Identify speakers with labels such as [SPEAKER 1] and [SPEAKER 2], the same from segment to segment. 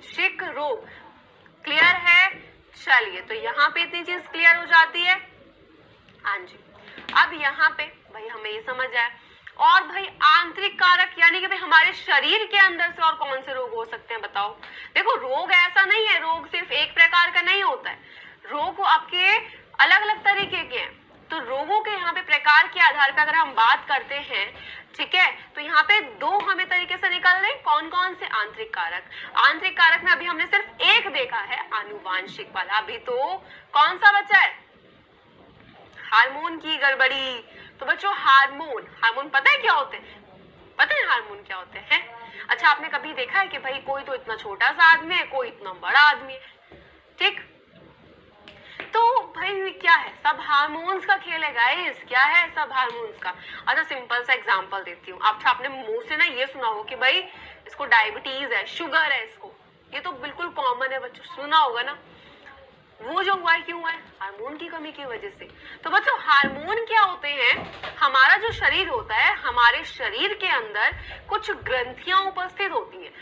[SPEAKER 1] आनुवांशिक रोग। क्लियर है? चलिए, तो यहाँ पे इतनी चीज क्लियर हो जाती है। हाँ जी, अब यहाँ पे भाई हमें ये समझ आया। और भाई आंतरिक कारक यानी कि भाई हमारे शरीर के अंदर से और कौन से रोग हो सकते हैं बताओ। देखो, रोग ऐसा नहीं है, रोग सिर्फ एक प्रकार का नहीं होता है, रोग आपके अलग अलग तरीके के हैं। तो रोगों के यहाँ पे प्रकार के आधार पर अगर हम बात करते हैं, ठीक है, तो यहाँ पे दो हमें तरीके से निकल रहे हैं। कौन कौन से? आंतरिक कारक। आंतरिक कारक में अभी हमने सिर्फ एक देखा है, आनुवांशिक वाला। अभी तो कौन सा बचा है? हार्मोन की गड़बड़ी। तो बच्चों, हार्मोन पता है क्या होते हैं? पता है हार्मोन क्या होते हैं? अच्छा, आपने कभी देखा है कि भाई कोई तो इतना छोटा सा आदमी है, कोई इतना बड़ा आदमी है, ठीक? तो भाई क्या है? सब हार्मोन्स का खेल है गाइस। क्या है? सब हार्मोन्स का। अच्छा, सिंपल सा एग्जांपल देती हूँ। अच्छा, आपने मुंह से ना ये सुना हो कि भाई इसको डायबिटीज है, शुगर है इसको, ये तो बिल्कुल कॉमन है बच्चों, सुना होगा ना। वो जो हुआ है क्यों है? हार्मोन की कमी की वजह से। तो बच्चों, हार्मोन क्या होते हैं? हमारा जो शरीर होता है, हमारे शरीर के अंदर कुछ ग्रंथियां उपस्थित होती हैं,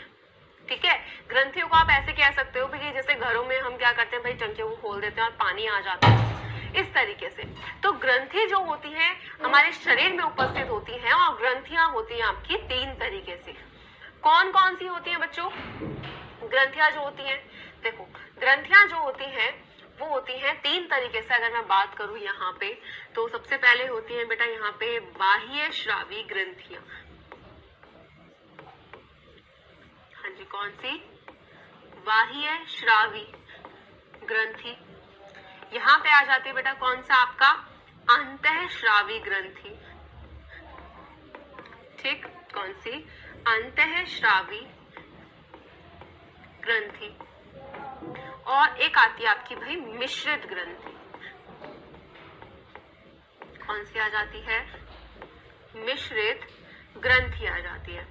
[SPEAKER 1] ठीक है। ग्रंथियों को आप ऐसे कह सकते हो कि जैसे घरों में हम क्या करते हैं भाई, टंकियों को खोल देते हैं और पानी आ जाता है, इस तरीके से। तो ग्रंथि जो होती है हमारे शरीर में उपस्थित होती हैं, और ग्रंथियां होती हैं आपकी तीन तरीके से। कौन कौन सी होती हैं बच्चों? ग्रंथियां जो होती हैं, देखो ग्रंथियां जो होती हैं वो होती हैं तीन तरीके से। अगर मैं बात करूं यहाँ पे, तो सबसे पहले होती है बेटा यहाँ पे बाह्य श्रावी ग्रंथियां। हाँ जी, कौन सी? बाह्य श्रावी ग्रंथि। यहाँ पे आ जाती है बेटा कौन सा आपका? अंतःश्रावी ग्रंथि, ठीक। कौन सी? अंतःश्रावी ग्रंथि। और एक आती है आपकी भाई मिश्रित ग्रंथि। कौन सी आ जाती है? मिश्रित ग्रंथि आ जाती है।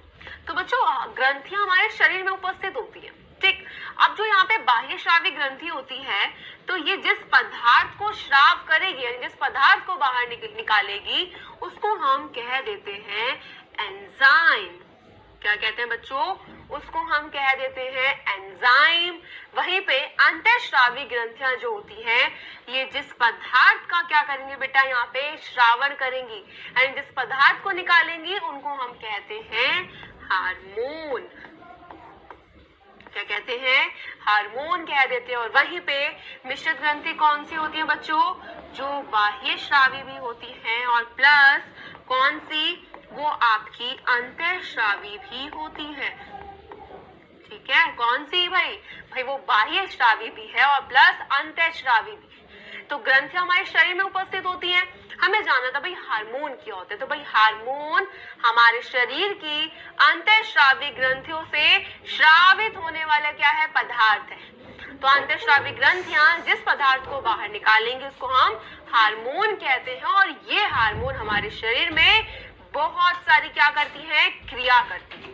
[SPEAKER 1] तो बच्चों, ग्रंथियां हमारे शरीर में उपस्थित होती है, ठीक। अब जो यहाँ पे बाह्य श्रावी ग्रंथि होती है, तो ये जिस पदार्थ को श्राव करेगी, जिस पदार्थ को बाहर निकालेगी, उसको हम कह देते हैं एंजाइम। क्या कहते हैं बच्चों? उसको हम कह देते हैं एंजाइम। वहीं पे अंतःश्रावी ग्रंथियां जो होती हैं, ये जिस पदार्थ का क्या करेंगे बेटा, यहाँ पे श्रावण करेंगी, एंड जिस पदार्थ को निकालेंगी उनको हम कहते हैं हार्मोन। क्या कहते हैं? हार्मोन कह देते हैं। और वहीं पे मिश्रित ग्रंथि कौन सी होती है बच्चों? जो बाह्य श्रावी भी होती हैं, और प्लस कौन सी? वो आपकी अंतःश्रावी भी होती है, ठीक है। कौन सी भाई? भाई वो बाह्य श्रावी भी है और प्लस अंतःश्रावी भी। तो ग्रंथियां हमारे शरीर में उपस्थित होती हैं। हमें जानना था भाई हार्मोन क्या होते हैं। तो भाई हार्मोन हमारे शरीर की अंतःश्रावी ग्रंथियों से श्रावित होने वाला क्या है? पदार्थ है। तो अंतःश्रावी ग्रंथियां जिस पदार्थ को बाहर निकालेंगे उसको हम हार्मोन कहते हैं। और ये हार्मोन हमारे शरीर में बहुत सारी क्या करती हैं? क्रिया करती है,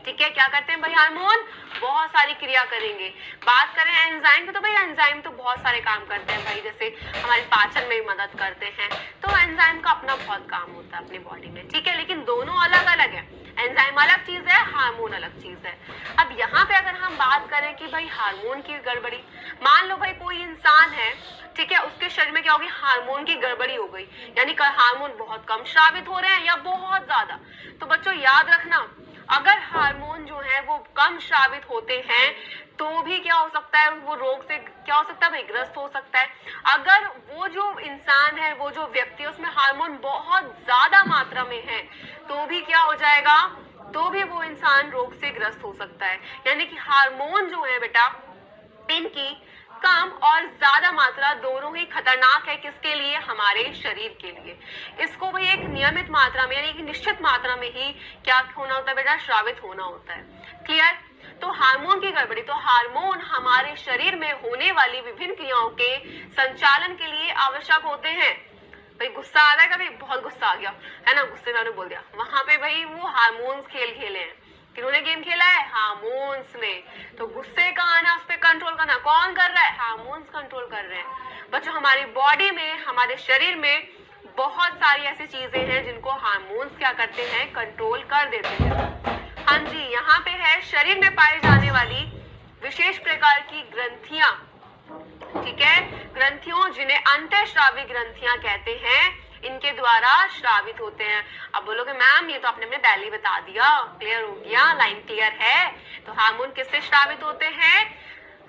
[SPEAKER 1] ठीक है। क्या करते हैं भाई? हार्मोन बहुत सारी क्रिया करेंगे। बात करें एंजाइम की, तो भाई एंजाइम तो बहुत सारे काम करते हैं भाई, जैसे हमारे पाचन में मदद करते हैं। तो एंजाइम का अपना बहुत काम होता है अपनी बॉडी में, ठीक है। लेकिन दोनों अलग अलग है, एंजाइम अलग चीज है, हार्मोन अलग चीज है। अब यहाँ पे अगर हम बात करें कि भाई हार्मोन की गड़बड़ी, मान लो भाई कोई इंसान है, ठीक है, उसके शरीर में क्या होगी? हार्मोन की गड़बड़ी हो गई, यानी हार्मोन बहुत कम श्रावित हो रहे हैं या बहुत ज्यादा। तो बच्चों याद रखना, अगर हार्मोन जो है वो कम श्रावित होते हैं तो भी क्या हो सकता है? वो रोग से क्या हो सकता है भाई? ग्रस्त हो सकता है। अगर वो जो इंसान है, वो जो व्यक्ति है, उसमें हार्मोन बहुत ज्यादा मात्रा में है, तो भी क्या हो जाएगा? तो भी वो इंसान रोग से ग्रस्त हो सकता है। यानी कि हार्मोन जो है बेटा, इनकी कम और ज्यादा मात्रा दोनों ही खतरनाक है। किसके लिए? हमारे शरीर के लिए। इसको भाई एक नियमित मात्रा में, यानी कि निश्चित मात्रा में ही क्या होना होता है बेटा? श्रावित होना होता है। क्लियर? तो हार्मोन की गड़बड़ी, तो हार्मोन हमारे शरीर में होने वाली विभिन्न क्रियाओं के संचालन के लिए आवश्यक होते हैं। भाई गुस्सा आ रहा है, कभी बहुत गुस्सा आ गया है ना, गुस्से में बोल दिया, वहां पे भाई वो हार्मोन्स खेल खेले हैं। किन्होंने गेम खेला है? हार्मोन्स ने। तो गुस्से का आना, उस पर कंट्रोल करना कौन कर रहा है? हार्मोन्स कंट्रोल कर रहे हैं। बच्चों हमारी बॉडी में, हमारे शरीर में बहुत सारी ऐसी चीजें हैं जिनको हार्मोन्स क्या करते हैं? कंट्रोल कर देते हैं। हाँ जी, यहाँ पे है शरीर में पाई जाने वाली विशेष प्रकार की ग्रंथियां, ठीक है, ग्रंथियों जिन्हें अंतःस्रावी ग्रंथियां कहते हैं, इनके द्वारा श्रावित होते हैं। अब बोलोगे मैम ये तो आपने पहले ही बता दिया, क्लियर हो गया, लाइन क्लियर है। तो हार्मोन किससे श्रावित होते हैं?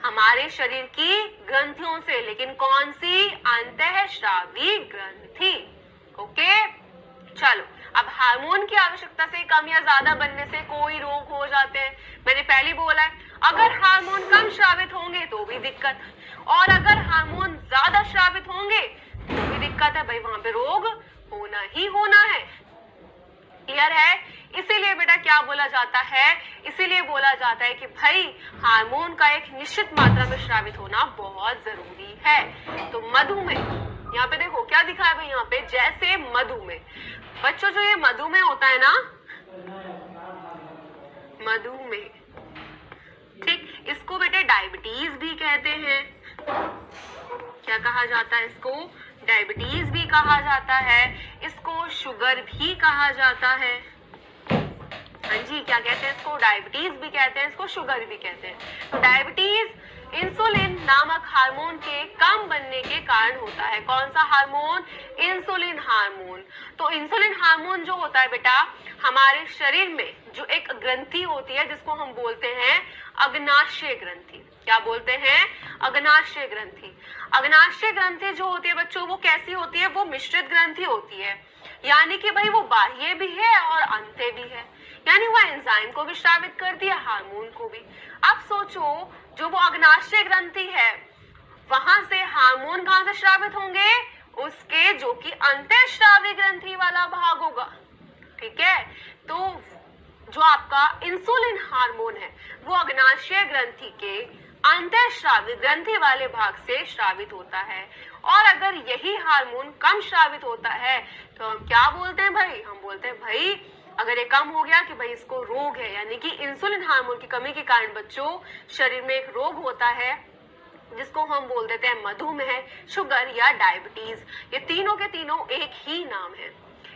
[SPEAKER 1] हमारे शरीर की ग्रंथियों से, लेकिन कौन सी? अंतःस्रावी ग्रंथि। ओके, चलो अब हार्मोन की आवश्यकता से कम या ज्यादा बनने से कोई रोग हो जाते हैं। मैंने पहले बोला है, अगर हार्मोन कम श्रावित होंगे तो भी दिक्कत, और अगर हार्मोन ज्यादा श्रावित होंगे तो भी दिक्कत है भाई, वहां पे रोग होना ही होना है। क्लियर है? इसीलिए बेटा क्या बोला जाता है, इसीलिए बोला जाता है कि भाई हार्मोन का एक निश्चित मात्रा में श्रावित होना बहुत जरूरी है। तो मधुमेह, यहाँ पे देखो क्या दिखा है भाई, यहाँ पे जैसे मधुमेह, बच्चों जो ये मधुमेह होता है ना, मधुमेह, ठीक, इसको बेटे डायबिटीज भी कहते हैं। क्या कहा जाता है इसको? डायबिटीज भी कहा जाता है, इसको शुगर भी कहा जाता है। हाँ जी, क्या कहते हैं इसको? डायबिटीज भी कहते हैं, इसको शुगर भी कहते हैं। तो डायबिटीज इंसुलिन नामक हार्मोन के कम बनने के कारण होता है। कौन सा हार्मोन? Insulin hormone. तो इंसुलिन हार्मोन जो होता है बेटा, हमारे शरीर में जो एक ग्रंथि होती है जिसको हम बोलते हैं अग्नाशय ग्रंथि। क्या बोलते हैं? अग्नाशय ग्रंथि। अग्नाशय ग्रंथि जो होती है बच्चों, वो कैसी होती है? वो मिश्रित ग्रंथि होती है, यानी कि भाई वो बाह्य भी है और अंत्य भी है, यानी वो एंजाइम को भी श्रावित करती है, हार्मोन को भी। अब सोचो, जो वो अग्नाशय ग्रंथि है, वहां से हार्मोन कहां से श्रावित होंगे? उसके जो कि अंतःस्रावी ग्रंथि वाला भाग होगा, ठीक है। तो जो आपका इंसुलिन हार्मोन है वो अग्नाशय ग्रंथि के अंतःस्रावी ग्रंथि वाले भाग से श्रावित होता है। और अगर यही हार्मोन कम श्रावित होता है तो हम क्या बोलते हैं भाई? हम बोलते हैं भाई अगर ये कम हो गया कि भाई इसको रोग है, यानी कि इंसुलिन हार्मोन की कमी के कारण बच्चों शरीर में एक रोग होता है जिसको हम बोल देते हैं मधुमेह, शुगर या डायबिटीज। ये तीनों के तीनों एक ही नाम है।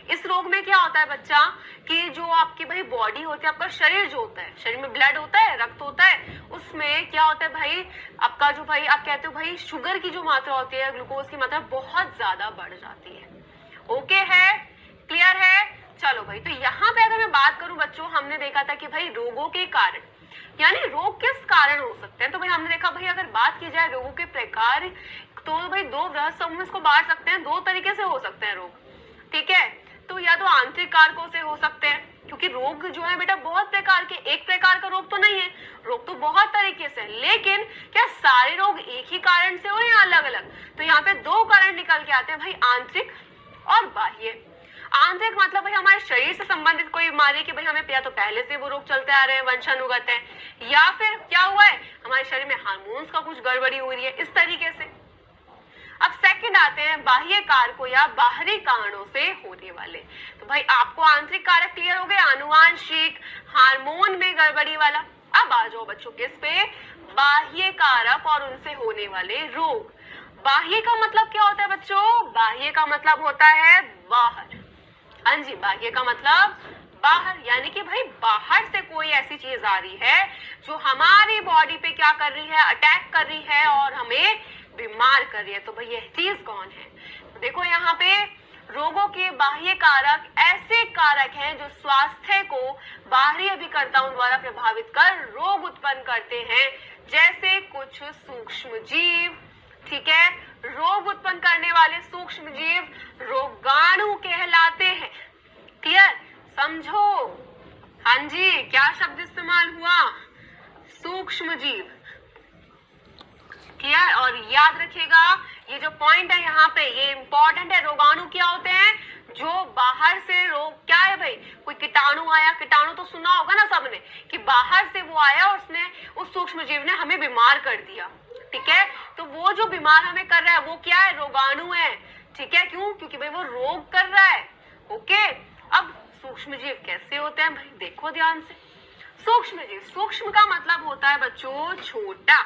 [SPEAKER 1] इस रोग में क्या होता है बच्चा कि जो आपकी भाई बॉडी होती है, आपका शरीर जो होता है, शरीर में ब्लड होता है, रक्त होता है, उसमें क्या होता है भाई, आपका जो भाई आप कहते हो भाई शुगर की जो मात्रा होती है, ग्लूकोज की मात्रा बहुत ज्यादा बढ़ जाती है। ओके है? क्लियर है? चलो भाई, तो यहाँ पे अगर मैं बात करूं बच्चों, हमने देखा था कि भाई रोगों के कारण, यानी रोग किस कारण हो सकते हैं। तो भाई हमने देखा भाई अगर बात की जाए रोगों के प्रकार, तो भाई दो वृहद समूह में इसको बांट सकते हैं, दो तरीके से हो सकते हैं रोग, ठीक है। तो या तो आंतरिक कारकों से हो सकते हैं, क्योंकि रोग जो है बेटा बहुत प्रकार के, एक प्रकार का रोग तो नहीं है, रोग तो बहुत तरीके से, लेकिन क्या सारे रोग एक ही कारण से हो या अलग अलग? तो यहाँ पे दो कारण निकल के आते हैं भाई, आंतरिक और बाह्य। आंतरिक मतलब भाई हमारे शरीर से संबंधित कोई बीमारी कि भाई हमें या तो पहले से वो रोग चलते आ रहे हैं, वंशानुगत है, या फिर क्या हुआ है हमारे शरीर में हार्मोन्स का कुछ गड़बड़ी हो रही है, इस तरीके से। अब सेकंड आते हैं बाह्य कारकों या बाहरी कारणों से होने वाले। तो भाई आपको आंतरिक कारक क्लियर हो गए, आनुवांशिक, हार्मोन में गड़बड़ी वाला। अब आ जाओ बच्चों किस पे? बाह्य कारक और उनसे होने वाले रोग। बाह्य का मतलब क्या होता है बच्चों? बाह्य का मतलब होता है बाहर। हाँ जी, बाह्य का मतलब बाहर, यानी कि भाई बाहर से कोई ऐसी चीज आ रही है जो हमारी बॉडी पे क्या कर रही है? अटैक कर रही है और हमें बीमार कर रही है। तो भाई यह चीज कौन है? तो देखो यहाँ पे रोगों के बाह्य कारक ऐसे कारक हैं जो स्वास्थ्य को बाहरी अभिकर्ताओं द्वारा प्रभावित कर रोग उत्पन्न करते हैं, जैसे कुछ सूक्ष्म जीव, ठीक है। रोग उत्पन्न करने वाले सूक्ष्म जीव रोगाणु कहलाते हैं। क्लियर? समझो। हाँ जी, क्या शब्द इस्तेमाल हुआ? सूक्ष्म जीव। क्लियर? और याद रखिएगा ये जो पॉइंट है यहाँ पे ये इंपॉर्टेंट है। रोगाणु क्या होते हैं? जो बाहर से रोग, क्या है भाई, कोई कीटाणु आया, कीटाणु तो सुना होगा ना सबने कि बाहर से वो आया और उसने, उस सूक्ष्म जीव ने हमें बीमार कर दिया, ठीक है। तो वो जो बीमार हमें कर रहा है वो क्या है? रोगाणु है, ठीक है। क्यों? क्योंकि भाई वो रोग कर रहा है। ओके, अब सूक्ष्म जीव कैसे होते हैं भाई? देखो ध्यान से। सूक्ष्म जीव, सूक्ष्म का मतलब होता है बच्चों छोटा।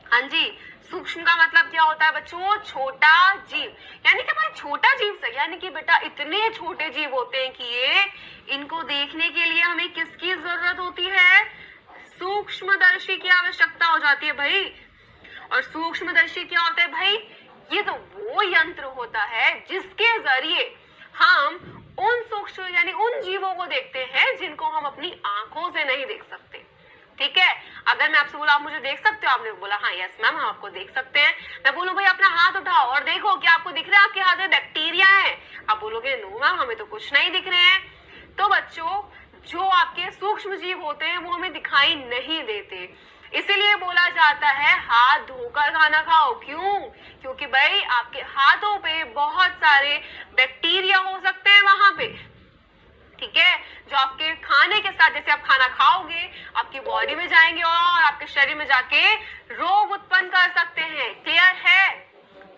[SPEAKER 1] हाँ जी, सूक्ष्म का मतलब क्या होता है बच्चों? छोटा जीव। यानी कि भाई छोटा जीव से, यानी कि बेटा इतने छोटे जीव होते हैं कि ये इनको देखने के लिए हमें किसकी जरूरत होती है? सूक्ष्मदर्शी की आवश्यकता हो जाती है भाई। और सूक्ष्मदर्शी क्या होता है भाई? ये तो वो यंत्र होता है जिसके जरिए हम उन सूक्ष्म यानी उन जीवों को देखते हैं जिनको हम अपनी आंखों से नहीं देख सकते। ठीक है, अगर मैं आपसे बोला आप मुझे देख सकते हो, आपने बोला हाँ यस मैम हम आपको देख सकते हैं। मैं बोलूं भाई अपना हाथ उठाओ और देखो क्या आपको दिख रहा है आपके हाथ में बैक्टीरिया है? आप बोलोगे नो मैम हमें तो कुछ नहीं दिख रहे हैं। तो बच्चों जो आपके सूक्ष्म जीव होते हैं वो हमें दिखाई नहीं देते, इसीलिए बोला जाता है हाथ धोकर खाना खाओ। क्यों? क्योंकि भाई आपके हाथों पे बहुत सारे बैक्टीरिया हो सकते हैं वहां पे। ठीक है, जो आपके खाने के साथ जैसे आप खाना खाओगे आपकी बॉडी में जाएंगे और आपके शरीर में जाके रोग उत्पन्न कर सकते हैं। क्लियर है?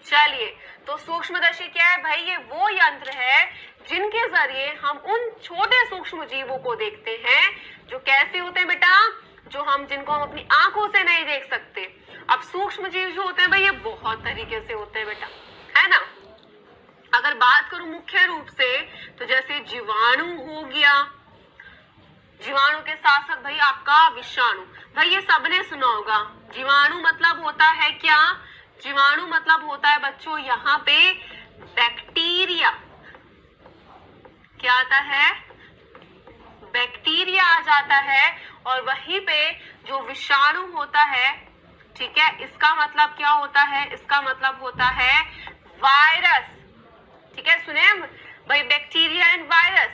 [SPEAKER 1] चलिए, तो सूक्ष्मदर्शी क्या है भाई? ये वो यंत्र है जिनके जरिए हम उन छोटे सूक्ष्म जीवों को देखते हैं जो कैसे होते हैं बेटा? जो हम जिनको हम अपनी आंखों से नहीं देख सकते। अब सूक्ष्म जीव जो होते हैं भाई ये बहुत तरीके से होते हैं बेटा, है ना। अगर बात करूं मुख्य रूप से तो जैसे जीवाणु हो गया, जीवाणु के साथ साथ भाई आपका विषाणु। भाई ये सबने सुना होगा, जीवाणु मतलब होता है क्या? जीवाणु मतलब होता है बच्चों यहाँ पे बैक्टीरिया। क्या आता है? बैक्टीरिया आ जाता है। और वहीं पे जो विषाणु होता है, ठीक है, इसका मतलब क्या होता है? इसका मतलब होता है वायरस। ठीक है, सुने भाई, बैक्टीरिया एंड वायरस।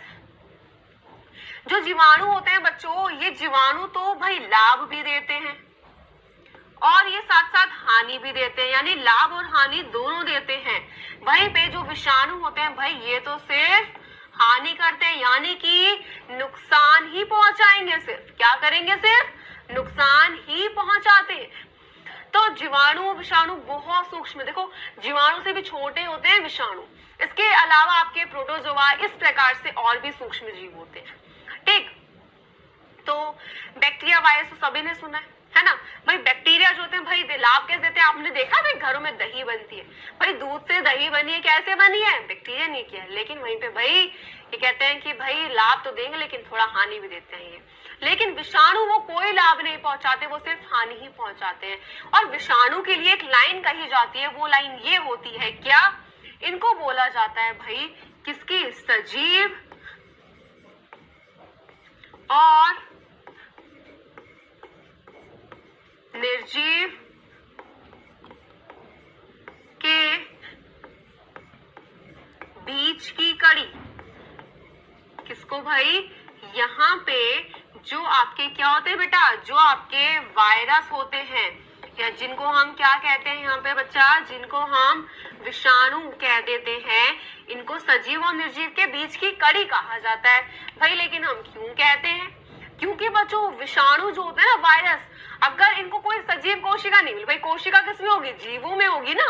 [SPEAKER 1] जो जीवाणु होते हैं बच्चों, ये जीवाणु तो भाई लाभ भी देते हैं और ये साथ साथ हानि भी देते हैं, यानी लाभ और हानि दोनों देते हैं। वहीं पे जो विषाणु होते हैं भाई ये तो सिर्फ हानि करते हैं, यानी कि नुकसान ही पहुंचाएंगे। सिर्फ क्या करेंगे? सिर्फ नुकसान ही पहुंचाते हैं। तो जीवाणु विषाणु बहुत सूक्ष्म, देखो जीवाणु से भी छोटे होते हैं विषाणु। इसके अलावा आपके प्रोटोजोआ इस प्रकार से और भी सूक्ष्म जीव होते हैं। ठीक, तो बैक्टीरिया वायरस तो सभी ने सुना है ना भाई। बैक्टीरिया जो होते हैं भाई लाभ कैसे देते हैं? आपने देखा भाई घरों में दही बनती है, भाई दूध से दही बनी है, कैसे बनी है? बैक्टीरिया ने किया है। लेकिन वहीं पे भाई ये कहते हैं कि भाई लाभ तो देंगे लेकिन थोड़ा हानि भी देते हैं ये। लेकिन विषाणु वो कोई लाभ नहीं पहुंचाते, वो सिर्फ हानि ही पहुंचाते हैं। और विषाणु के लिए एक लाइन कही जाती है, वो लाइन ये होती है क्या? इनको बोला जाता है भाई किसकी? सजीव और निर्जीव के बीच की कड़ी। किसको भाई? यहाँ पे जो आपके क्या होते हैं बेटा? जो आपके वायरस होते हैं, या जिनको हम क्या कहते हैं यहाँ पे बच्चा? जिनको हम विषाणु कह देते हैं, इनको सजीव और निर्जीव के बीच की कड़ी कहा जाता है भाई। लेकिन हम क्यों कहते हैं? क्योंकि बच्चों विषाणु जो होते हैं ना, वायरस, अगर इनको कोई सजीव कोशिका नहीं मिली, भाई कोशिका किसमें होगी? जीवों में होगी ना।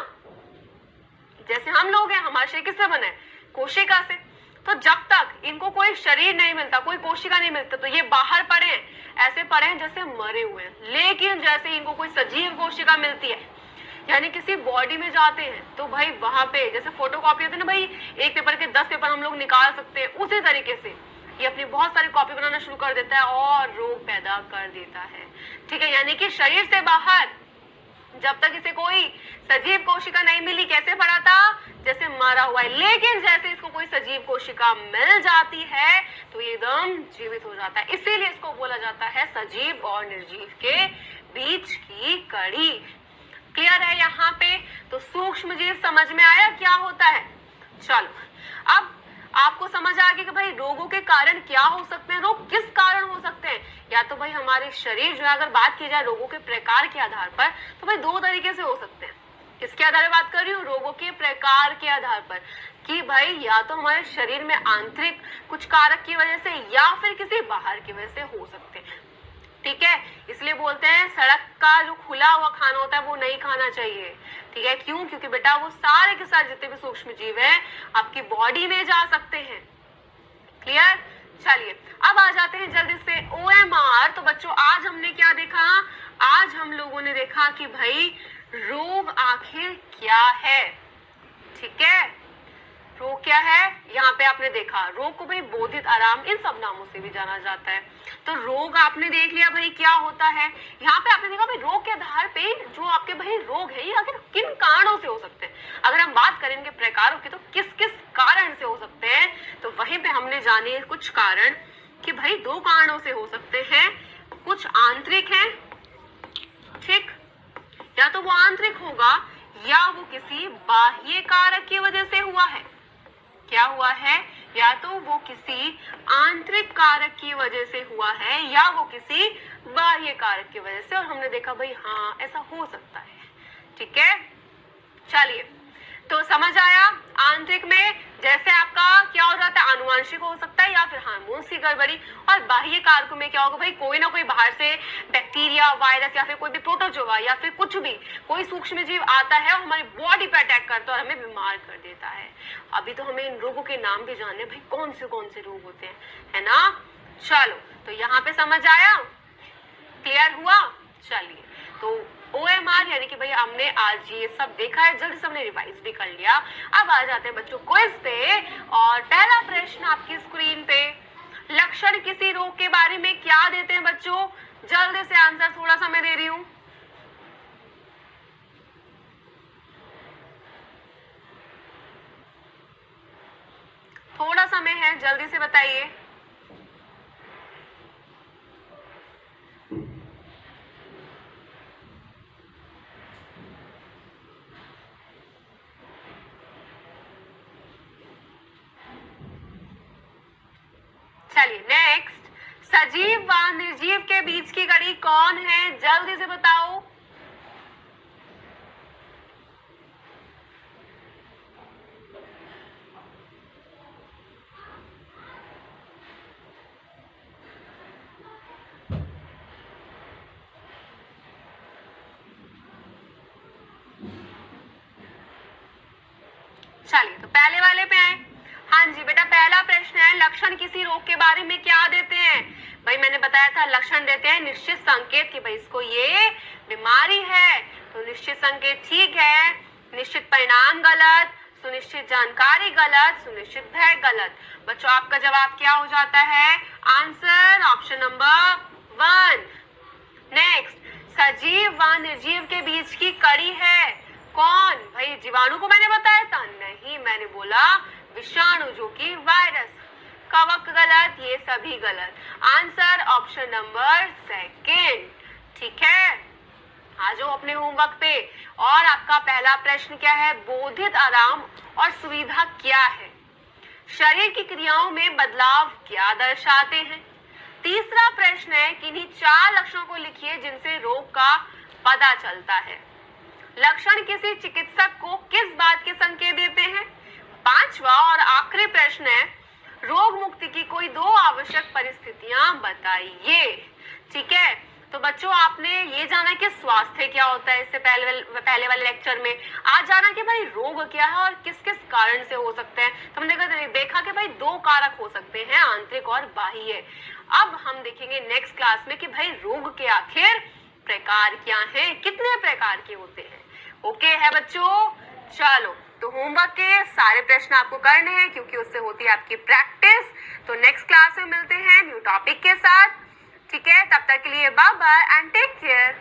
[SPEAKER 1] जैसे हम लोग हैं, हमारा शरीर किससे बना है? कोशिका से। तो जब तक इनको कोई शरीर नहीं मिलता, कोई कोशिका नहीं मिलता, तो ये बाहर पड़े हैं, ऐसे पड़े हैं जैसे मरे हुए हैं। लेकिन जैसे इनको कोई सजीव कोशिका मिलती है, यानी किसी बॉडी में जाते हैं, तो भाई वहां पे जैसे फोटोकॉपी होती है ना भाई, एक पेपर के 10 पेपर हम लोग निकाल सकते हैं, उसी तरीके से ये अपनी बहुत सारी कॉपी बनाना शुरू कर देता है और रोग पैदा कर देता है। ठीक है, यानी कि शरीर से बाहर जब तक इसे कोई सजीव कोशिका नहीं मिली, कैसे पड़ा था? जैसे मरा हुआ है। लेकिन जैसे इसको कोई सजीव कोशिका मिल जाती है तो ये एकदम जीवित हो जाता है। इसीलिए इसको बोला जाता है सजीव और निर्जीव के बीच की कड़ी। क्लियर है यहाँ पे? तो सूक्ष्म जीव समझ में आया क्या होता है? चलो, अब आपको समझ आ गया कि भाई रोगों के कारण क्या हो सकते हैं, रोग किस कारण हो सकते हैं। या तो भाई हमारे शरीर जो है, अगर बात की जाए रोगों के प्रकार के आधार पर, तो भाई दो तरीके से हो सकते हैं। किसके आधार पर बात कर रही हूँ? रोगों के प्रकार के आधार पर, कि भाई या तो हमारे शरीर में आंतरिक कुछ कारक की वजह से या फिर किसी बाहर की वजह से हो सकते हैं। ठीक है, इसलिए बोलते हैं सड़क का जो खुला हुआ खाना होता है वो नहीं खाना चाहिए। ठीक है, क्यों? क्योंकि बेटा वो सारे के सारे जितने भी सूक्ष्म जीव हैं आपकी बॉडी में जा सकते हैं। क्लियर? चलिए, अब आ जाते हैं जल्दी से OMR। तो बच्चों आज हमने क्या देखा? आज हम लोगों ने देखा कि भाई रोग आखिर क्या है? ठीक है, रोग क्या है? यहाँ पे आपने देखा रोग को भाई बोधित आराम इन सब नामों से भी जाना जाता है। तो रोग आपने देख लिया भाई क्या होता है। यहाँ पे आपने देखा भाई रोग के आधार पे जो आपके भाई रोग है ये आखिर किन कारणों से हो सकते हैं। अगर हम बात करेंगे प्रकारों की तो किस किस कारण से हो सकते हैं, तो वहीं पे हमने जाने कुछ कारण कि भाई दो कारणों से हो सकते हैं। कुछ आंतरिक हैं, ठीक, या तो वो आंतरिक होगा या वो किसी बाह्य कारक की वजह से हुआ है। क्या हुआ है? या तो वो किसी आंतरिक कारक की वजह से हुआ है या वो किसी बाह्य कारक की वजह से। और हमने देखा भाई हाँ ऐसा हो सकता है। ठीक है, चलिए तो समझ आया। आंतरिक में जैसे आपका क्या हो जाता है, आनुवंशिक हो सकता है या फिर हार्मोन्स की गड़बड़ी। और बाह्य कारकों में क्या होगा भाई, कोई ना कोई बाहर से बैक्टीरिया, वायरस या फिर कोई भी प्रोटोजोआ या फिर कुछ भी कोई सूक्ष्म जीव आता है और हमारी बॉडी पे अटैक करता है और हमें बीमार कर देता है। अभी तो हमें इन रोगों के नाम भी जानने भाई कौन से रोग होते हैं, है ना। चलो तो यहाँ पे समझ आया, क्लियर हुआ। चलिए तो OMR यानी कि भाई हमने आज ये सब देखा है, जल्दी से हमने रिवाइज भी कर लिया। अब आ जाते हैं बच्चों क्विज पे। और पहला प्रश्न आपकी स्क्रीन पे, लक्षण किसी रोग के बारे में क्या देते हैं बच्चों? जल्दी से आंसर, थोड़ा सा मैं दे रही हूं। थोड़ा समय है, जल्दी से बताइए। चलिए नेक्स्ट, सजीव व निर्जीव के बीच की कड़ी कौन है? जल्दी से बताओ। चलिए तो पहले वाले पे आए। हाँ जी बेटा, पहला प्रश्न है लक्षण किसी रोग के बारे में क्या देते हैं? भाई मैंने बताया था लक्षण देते हैं निश्चित संकेत कि भाई इसको ये बीमारी है। तो निश्चित संकेत ठीक है, निश्चित परिणाम गलत, सुनिश्चित जानकारी गलत, सुनिश्चित भय गलत। बच्चों आपका जवाब क्या हो जाता है? Answer option number 1। नेक्स्ट, सजीव व निर्जीव के बीच की कड़ी है कौन? भाई जीवाणु को मैंने बताया था, नहीं मैंने बोला विषाणु जो कि वायरस। कवक गलत, ये सभी गलत। Answer option number 2। ठीक है, आ जाओ अपने होमवर्क पे। और आपका पहला प्रश्न क्या है? बोधित आराम और सुविधा क्या है? शरीर की क्रियाओं में बदलाव क्या दर्शाते हैं? तीसरा प्रश्न है किन्हीं 4 लक्षणों को लिखिए जिनसे रोग का पता चलता है। लक्षण किसी चिकित्सक को किस बात के संकेत देते हैं? पांचवा और आखिरी प्रश्न है रोग मुक्ति की कोई 2 आवश्यक परिस्थितियां बताइए। ठीक है, तो बच्चों आपने ये जाना कि स्वास्थ्य क्या होता है, इससे पहले वाले लेक्चर में आज जाना कि भाई रोग क्या है और किस किस कारण से हो सकते हैं। तो हमने देखा कि भाई 2 कारक हो सकते हैं, आंतरिक और बाह्य। अब हम देखेंगे नेक्स्ट क्लास में कि भाई रोग के आखिर प्रकार क्या हैं, कितने प्रकार के होते हैं। ओके है बच्चों, चलो तो होमवर्क के सारे प्रश्न आपको करने हैं क्योंकि उससे होती है आपकी प्रैक्टिस। तो नेक्स्ट क्लास में मिलते हैं न्यू टॉपिक के साथ। ठीक है, तब तक के लिए bye bye and take care.